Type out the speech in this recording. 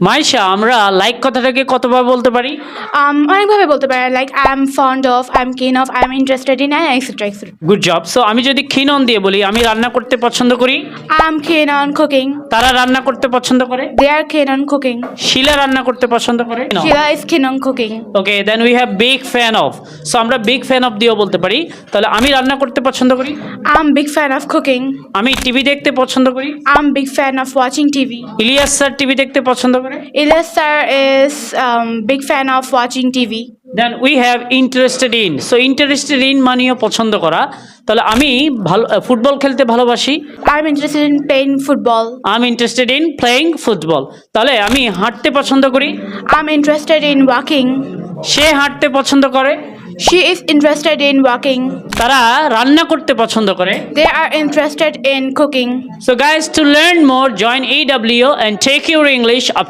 মাইশা, আমরা লাইক কথাটাকে কতবার বলতে পারি? অনেকভাবে বলতে পারে, like I am fond of, I am keen of, I am interested in, etcetera etcetera. Good job. So আমি যদি খিন অন দিয়ে বলি আমি রান্না করতে পছন্দ করি, আই এম কিন অন কুকিং, তারা রান্না করতে পছন্দ করে, দে আর কিন অন কুকিং, শিলা রান্না করতে পছন্দ করে। Sheela is keen on cooking. Okay, then we have big fan of. So আমরা বিগ ফ্যান অফ দিয়েও বলতে পারি। তাহলে আমি রান্না করতে পছন্দ করি, I am big fan of cooking, আমি টিভি দেখতে পছন্দ করি, I am big fan of watching TV. Ilias sir TV দেখতে পছন্দ করে। Ilyas sir is big fan of watching TV. Then we have interested in. So interested in মানেও পছন্দ করা। তাহলে আমি ভালো ফুটবল খেলতে ভালোবাসি, I'm interested in playing football. I am interested in playing football. তাহলে আমি হাঁটতে পছন্দ করি, I'm interested in walking. সে হাঁটতে পছন্দ করে, She is interested in walking. তারা রান্না করতে পছন্দ করে। They are interested in cooking. So guys, to learn more, join EWO and take your English up